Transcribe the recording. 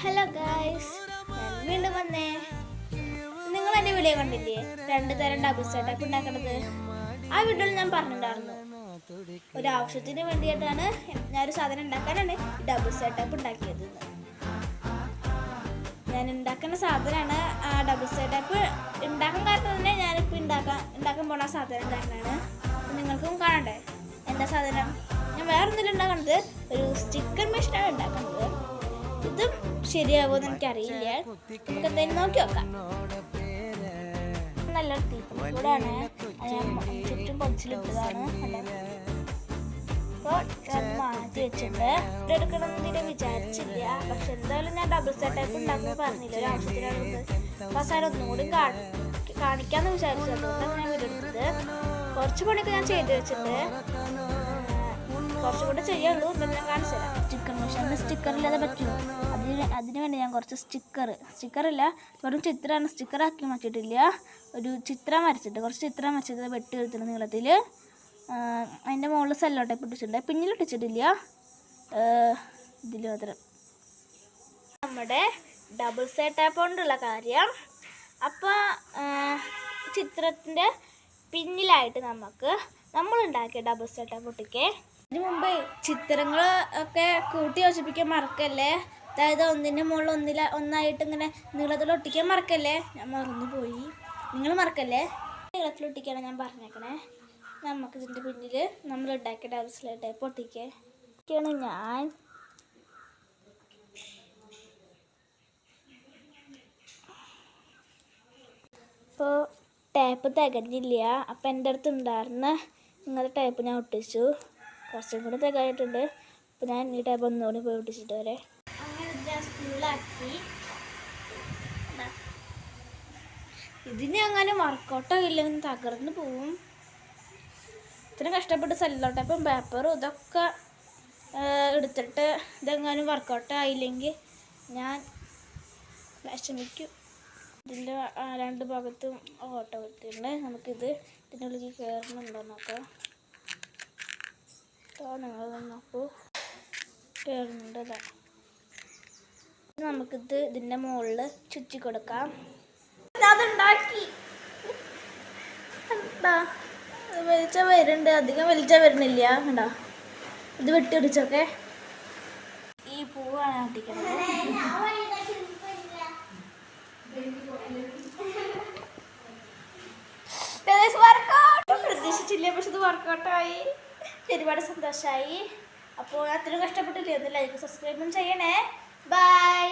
Hello guys, ഞാൻ വീണ്ടും വന്നേ. നിങ്ങൾ എൻ്റെ വീഡിയോ കണ്ടില്ലേ? 2 തരം ഡബിൾ സെറ്റപ്പ് ഉണ്ടാക്കുന്നത്. ആ വീഡിയോയിൽ ഞാൻ പറഞ്ഞിട്ടുണ്ടായിരുന്നു, ഒരു ആവശ്യത്തിന് വേണ്ടിയിട്ടാണ് ഞാനൊരു സാധനം ഉണ്ടാക്കാനാണ് ഡബിൾ സെറ്റപ്പ് ഉണ്ടാക്കിയത്. ഞാൻ ഉണ്ടാക്കുന്ന സാധനമാണ് ഡബിൾ സെറ്റപ്പ് ഉണ്ടാക്കാൻ കാരണം തന്നെ ഞാനിപ്പോൾ ഉണ്ടാക്കാൻ പോണ സാധനം കാരണമാണ്. നിങ്ങൾക്കും കാണണ്ടേ എന്താ സാധനം? ഞാൻ വേറെ ഒന്നിലും ഉണ്ടാക്കുന്നത് ഒരു സ്റ്റിക്കർ മെഷീനാണ് ഉണ്ടാക്കുന്നത്. ഇതും ശരിയാവുമെന്ന് എനിക്കറിയില്ല, നമുക്ക് എന്തായാലും നോക്കി നോക്കാം. നല്ലൊരു തീപ്പൊടിയാണ്, ചുറ്റും പൊടിച്ചിലിട്ടതാണ്. അപ്പോൾ അത് മാറ്റി വെച്ചിട്ടുണ്ട്. എടുക്കണമെന്ന് തീരെ വിചാരിച്ചില്ല, പക്ഷെ എന്തായാലും ഞാൻ ഡബിൾ സെറ്റപ്പ് ഉണ്ടാക്കുമ്പോൾ പറഞ്ഞില്ല ഒരു ആവശ്യത്തിനാണ്. അപ്പോൾ ആ സാധനം ഒന്നുകൂടി കാണിക്കാമെന്ന് വിചാരിച്ചത്, അതുകൊണ്ടാണ് ഞാൻ വീടെടുത്തത്. കുറച്ച് പണിയൊക്കെ ഞാൻ ചെയ്ത് വെച്ചിട്ടുണ്ട്, കുറച്ചുകൂടെ ചെയ്യുള്ളൂ. ഇപ്പം ഞാൻ കാണിച്ചു തരാം. സ്റ്റിക്കർ മെഷീനിൽ സ്റ്റിക്കറില്ലാതെ പറ്റുമോ? അതിന് വേണ്ടി ഞാൻ കുറച്ച് സ്റ്റിക്കറില്ല, വെറും ചിത്രമാണ്. സ്റ്റിക്കറാക്കി മാറ്റിയിട്ടില്ല, ഒരു ചിത്രം വരച്ചിട്ട് കുറച്ച് ചിത്രം വരച്ചിട്ട് വെട്ടി എടുത്തിട്ടുണ്ട് നീളത്തിൽ. അതിൻ്റെ മുകളിൽ സെല്ലോ ടേപ്പ് ഇട്ടിട്ടുണ്ട്, പിന്നിലിട്ടിച്ചിട്ടില്ല, ഇതിൽ മാത്രം. നമ്മുടെ ഡബിൾ സെറ്റപ്പ് കൊണ്ടുള്ള കാര്യം. അപ്പോൾ ചിത്രത്തിൻ്റെ പിന്നിലായിട്ട് നമ്മളുണ്ടാക്കിയ ഡബിൾ സെറ്റപ്പ് ഒട്ടിക്കേ. ഇതിന് മുമ്പ് ചിത്രങ്ങൾ ഒക്കെ കൂട്ടി യോജിപ്പിക്കാൻ മറക്കല്ലേ. അതായത് ഒന്നിൻ്റെ മുകളിൽ ഒന്നായിട്ട് ഇങ്ങനെ നീളത്തിൽ ഒട്ടിക്കാൻ മറക്കല്ലേ. ഞാൻ മറന്നു പോയി, നിങ്ങൾ മറക്കല്ലേ. നീളത്തിൽ ഒട്ടിക്കാണ് ഞാൻ പറഞ്ഞേക്കണേ. നമുക്ക് ഇതിൻ്റെ പിന്നിൽ നമ്മൾ ഉണ്ടാക്കിയ ഡബിൾ സെറ്റപ്പ് ഒട്ടിക്കാണ് ഞാൻ. ഇപ്പോൾ ടേപ്പ് തികഞ്ഞില്ല, അപ്പം എൻ്റെ അടുത്ത് ഉണ്ടായിരുന്ന ഇങ്ങനത്തെ ടേപ്പ് ഞാൻ ഒട്ടിച്ചു. കുറച്ചും കൂടി തികയായിട്ടുണ്ട്. അപ്പോൾ ഞാൻ ഈ ടേപ്പ് ഒന്നുകൂടി പോയി ഒട്ടിച്ചിട്ട് വരെ. അങ്ങനെ ഫുള്ളാക്കി. ഇതിന് അങ്ങനെ വർക്കൗട്ടോ ഇല്ലെങ്കിൽ തകർന്ന് പോവും. ഇത്രയും കഷ്ടപ്പെട്ട് സെല്ലോ ടേപ്പും പേപ്പറും ഇതൊക്കെ എടുത്തിട്ട് ഇതെങ്ങാനും വർക്കൗട്ട് ആയില്ലെങ്കിൽ ഞാൻ വിഷമിക്കും. ഇതിൻ്റെ 2 ഭാഗത്തും ഓട്ടോ കിട്ടിയിട്ടുണ്ട്. നമുക്കിത് ഇതിൻ്റെ ഉള്ളിൽ കയറുന്നുണ്ടോ നോക്കാം. നിങ്ങൾ നോക്കൂ, കയറുന്നുണ്ട്. നമുക്കിത് ഇതിൻ്റെ മുകളിൽ ചുറ്റി കൊടുക്കാം. അതുണ്ടാക്കി വലിച്ച വരുന്നുണ്ട്, അധികം വലിച്ച വരുന്നില്ല കണ്ടോ. ഇത് വെട്ടിയൊടിച്ചൊക്കെ ഈ പൂവാണ് ഒട്ടിക്കുന്നത്. പ്രതീക്ഷിച്ചില്ല, പക്ഷെ ഇത് വർക്കൗട്ടായി. ഒരുപാട് സന്തോഷമായി. അപ്പോൾ അത്രയും കഷ്ടപ്പെട്ടില്ലേ, ഒന്ന് ലൈക്ക് സബ്സ്ക്രൈബും ചെയ്യണേ. ബൈ.